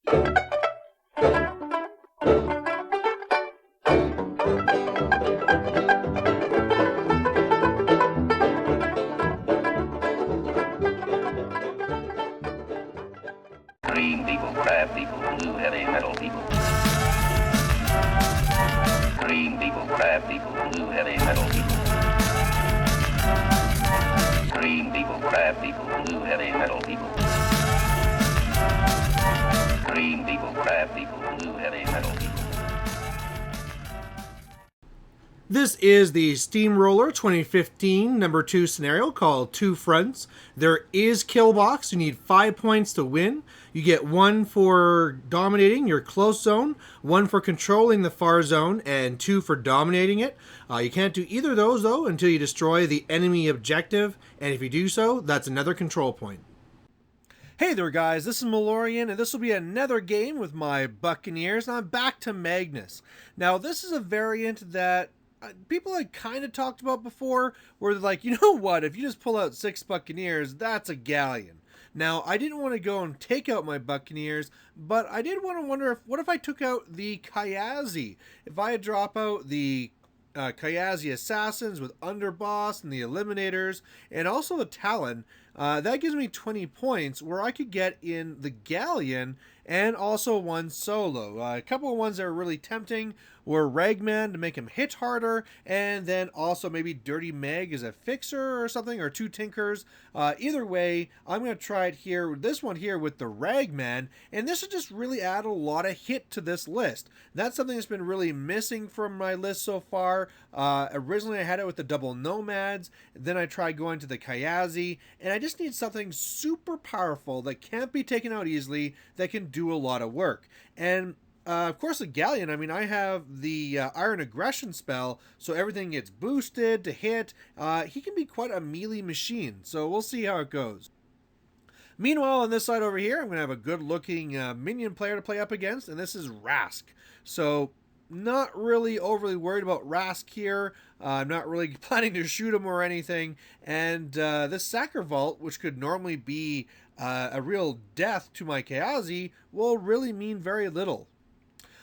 Green people, crab people, blue heavy metal people. Green people, crab people, blue heavy metal people. Green people, crab people, blue heavy metal people. Green people, crab people, blue heavy metal people. This is the Steamroller 2015 number 2 scenario called Two Fronts. There is kill box. You need 5 points to win. You get 1 for dominating your close zone, 1 for controlling the far zone, and 2 for dominating it. You can't do either of those though until you destroy the enemy objective, and if you do so, that's another control point. Hey there guys, this is Malorian, and this will be another game with my Buccaneers, and I'm back to Magnus. Now this is a variant that people had kind of talked about before, where they're like, you know what, if you just pull out 6 Buccaneers, that's a galleon. Now, I didn't want to go and take out my Buccaneers, but I did want to wonder, what if I took out the Kayazi? If I drop out the Kayazi Assassins with Underboss and the Eliminators, and also the Talon, that gives me 20 points, where I could get in the Galleon and also 1 solo. A couple of ones that are really tempting were Ragman to make him hit harder, and then also maybe Dirty Meg as a fixer or something, or 2 Tinkers. Either way, I'm going to try it here, this one here with the Ragman, and this will just really add a lot of hit to this list. That's something that's been really missing from my list so far. Originally I had it with the double Nomads, then I tried going to the Kayazi, and I just need something super powerful that can't be taken out easily, that can do a lot of work. And of course, the Galleon, I mean, I have the Iron Aggression spell, so everything gets boosted to hit. He can be quite a melee machine, so we'll see how it goes. Meanwhile, on this side over here, I'm going to have a good-looking minion player to play up against, and this is Rask. So, not really overly worried about Rask here. I'm not really planning to shoot him or anything. And this Sacker Vault, which could normally be a real death to my Kayazi, will really mean very little.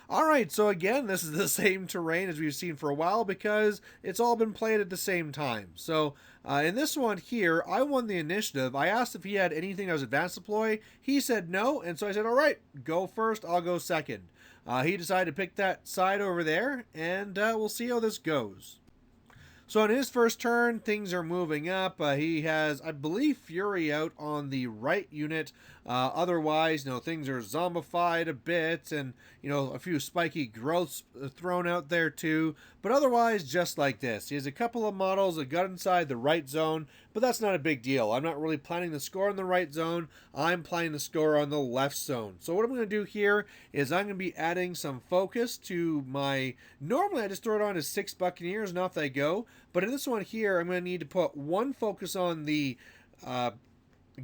Alright, so again, this is the same terrain as we've seen for a while because it's all been played at the same time. So, in this one here, I won the initiative. I asked if he had anything that was advanced deploy. He said no, and so I said, alright, go first, I'll go second. He decided to pick that side over there, and we'll see how this goes. So on his first turn, things are moving up. He has, I believe, Fury out on the right unit. Otherwise, you know, things are zombified a bit, and, you know, a few spiky growths thrown out there too. But otherwise, just like this. He has a couple of models that got inside the right zone, but that's not a big deal. I'm not really planning to score in the right zone. I'm planning to score on the left zone. So what I'm going to do here is I'm going to be adding some focus to my... Normally, I just throw it on to 6 Buccaneers, and off they go. But in this one here, I'm going to need to put 1 focus on the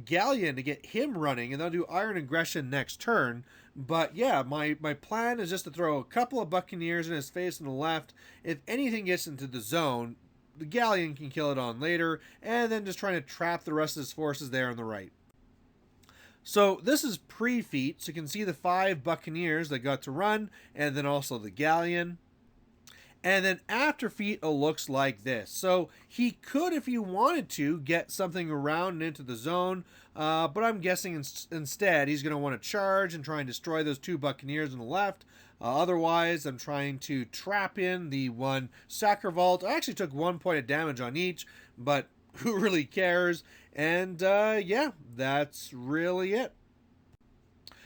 Galleon to get him running, and then I'll do Iron Aggression next turn. But yeah, my plan is just to throw a couple of Buccaneers in his face on the left. If anything gets into the zone, the Galleon can kill it on later, and then just trying to trap the rest of his forces there on the right. So this is pre-feat, so you can see the 5 Buccaneers that got to run, and then also the Galleon. And then after feat, it looks like this. So he could, if he wanted to, get something around and into the zone. But I'm guessing instead he's going to want to charge and try and destroy those 2 Buccaneers on the left. Otherwise, I'm trying to trap in the 1 Sacker Vault. I actually took 1 point of damage on each, but who really cares? And yeah, that's really it.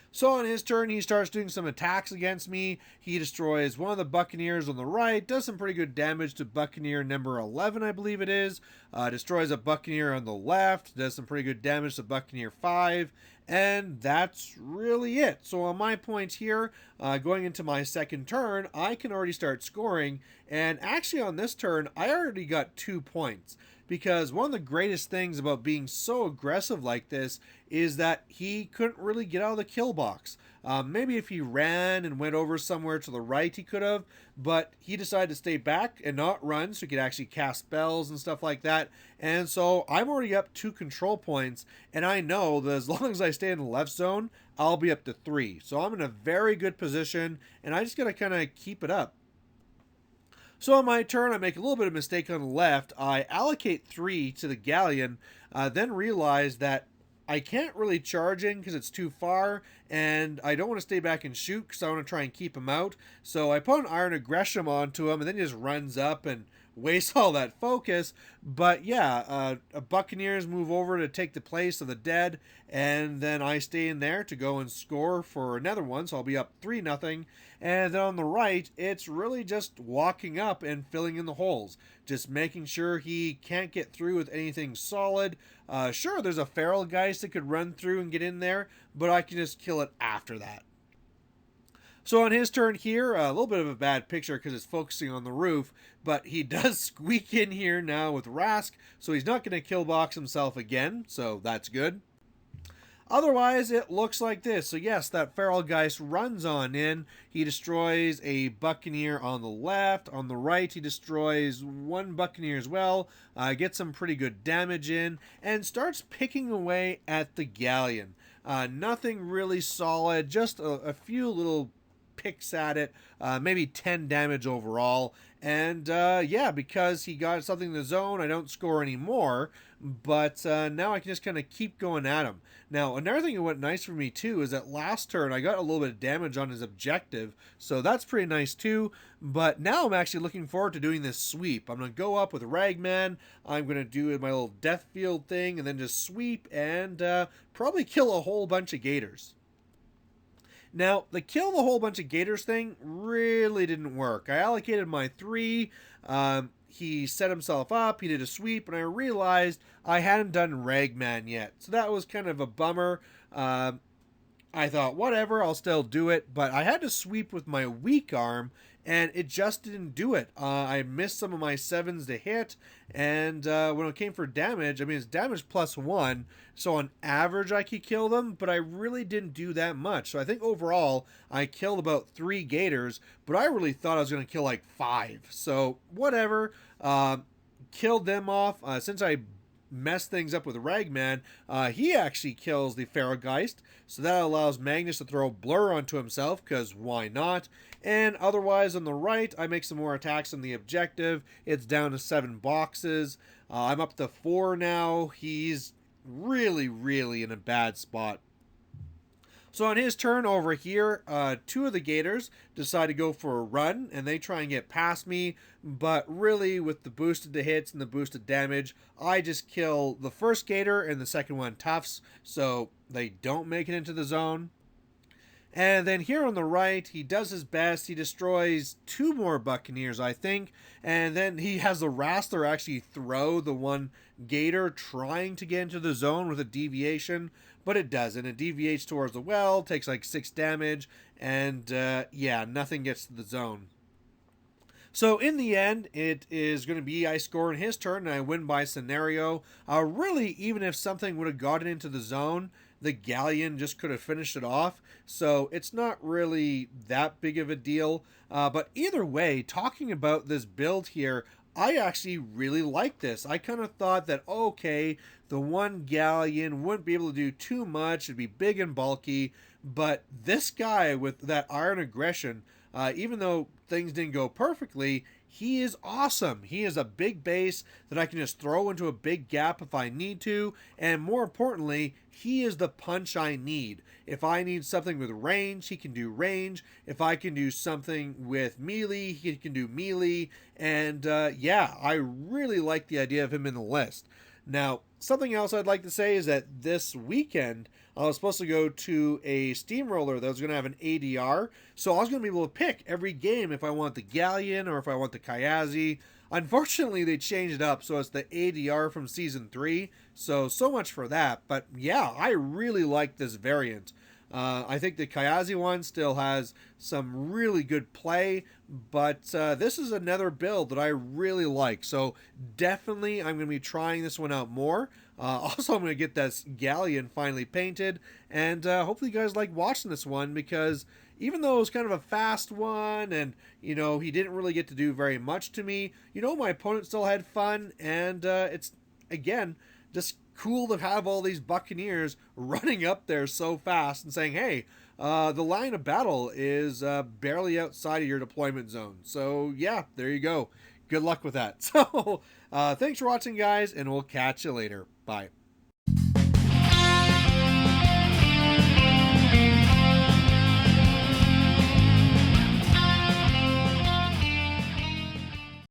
So on his turn, he starts doing some attacks against me. He destroys 1 of the Buccaneers on the right, does some pretty good damage to Buccaneer number 11, I believe it is. Destroys a Buccaneer on the left, does some pretty good damage to Buccaneer 5, and that's really it. So on my points here, going into my second turn, I can already start scoring, and actually on this turn, I already got 2 points. because one of the greatest things about being so aggressive like this is that he couldn't really get out of the kill box. Maybe if he ran and went over somewhere to the right, he could have, but he decided to stay back and not run so he could actually cast spells and stuff like that. And so I'm already up 2 control points, and I know that as long as I stay in the left zone, I'll be up to 3. So I'm in a very good position, and I just got to kind of keep it up. So on my turn, I make a little bit of mistake on the left. I allocate 3 to the galleon, then realize that I can't really charge in because it's too far, and I don't want to stay back and shoot because I want to try and keep him out. So I put an Iron Aggression onto him, and then he just runs up and wastes all that focus. But yeah, Buccaneers move over to take the place of the dead, and then I stay in there to go and score for another one, so I'll be up 3-0. And then on the right, it's really just walking up and filling in the holes, just making sure he can't get through with anything solid. Sure, there's a feral geist that could run through and get in there, but I can just kill it after that. So on his turn here, a little bit of a bad picture because it's focusing on the roof, but he does squeak in here now with Rask, so he's not going to kill box himself again, so that's good. Otherwise, it looks like this. So yes, that feral geist runs on in. He destroys a buccaneer on the left. On the right, he destroys 1 buccaneer as well. Gets some pretty good damage in, and starts picking away at the galleon. Nothing really solid, just a few little picks at it, maybe 10 damage overall. And yeah, because he got something in the zone, I don't score anymore, but now I can just kind of keep going at him. Now, another thing that went nice for me too is that last turn I got a little bit of damage on his objective, so that's pretty nice too. But now I'm actually looking forward to doing this sweep. I'm going to go up with Ragman, I'm going to do my little death field thing, and then just sweep and probably kill a whole bunch of gators. Now, the kill the whole bunch of gators thing really didn't work. I allocated my 3. He set himself up, he did a sweep, and I realized I hadn't done Ragman yet. So that was kind of a bummer. I thought, whatever, I'll still do it. But I had to sweep with my weak arm, and it just didn't do it. I missed some of my 7s to hit, and when it came for damage, I mean, it's damage +1, so on average I could kill them, but I really didn't do that much. So I think overall I killed about 3 gators, but I really thought I was going to kill like 5. So whatever, killed them off. Since I mess things up with Ragman, he actually kills the Ferogeist, so that allows Magnus to throw Blur onto himself, because why not? And otherwise on the right, I make some more attacks on the objective. It's down to 7 boxes. I'm up to 4 now. He's really in a bad spot. So on his turn over here, 2 of the gators decide to go for a run, and they try and get past me, but really with the boosted to hits and the boosted damage, I just kill the first gator and the second one toughs, so they don't make it into the zone. And then here on the right, he does his best. He destroys 2 more buccaneers, I think. And then he has the Wrastler actually throw the one gator trying to get into the zone with a deviation. But it doesn't. It deviates towards the well, takes like 6 damage. And yeah, nothing gets to the zone. So in the end, it is going to be I score in his turn and I win by scenario. Really, even if something would have gotten into the zone, the galleon just could have finished it off. So it's not really that big of a deal. But either way, talking about this build here, I actually really like this. I kind of thought that, okay, the one galleon wouldn't be able to do too much. It'd be big and bulky. But this guy with that Iron Aggression, even though things didn't go perfectly, he is awesome. He is a big base that I can just throw into a big gap if I need to. And more importantly, he is the punch I need. If I need something with range, he can do range. If I can do something with melee, he can do melee. And yeah, I really like the idea of him in the list. Now, something else I'd like to say is that this weekend, I was supposed to go to a steamroller that was going to have an ADR, so I was going to be able to pick every game if I want the Galleon or if I want the Kayazi. Unfortunately, they changed it up, so it's the ADR from Season 3, so much for that. But yeah, I really like this variant. I think the Kayazi one still has some really good play, but this is another build that I really like. So definitely I'm going to be trying this one out more. Also, I'm going to get this galleon finally painted, and hopefully you guys like watching this one, because even though it was kind of a fast one and, you know, he didn't really get to do very much to me, you know, my opponent still had fun, and it's, again, just cool to have all these buccaneers running up there so fast and saying, hey, the line of battle is barely outside of your deployment zone. So, yeah, there you go. Good luck with that. So, thanks for watching, guys, and we'll catch you later. Bye.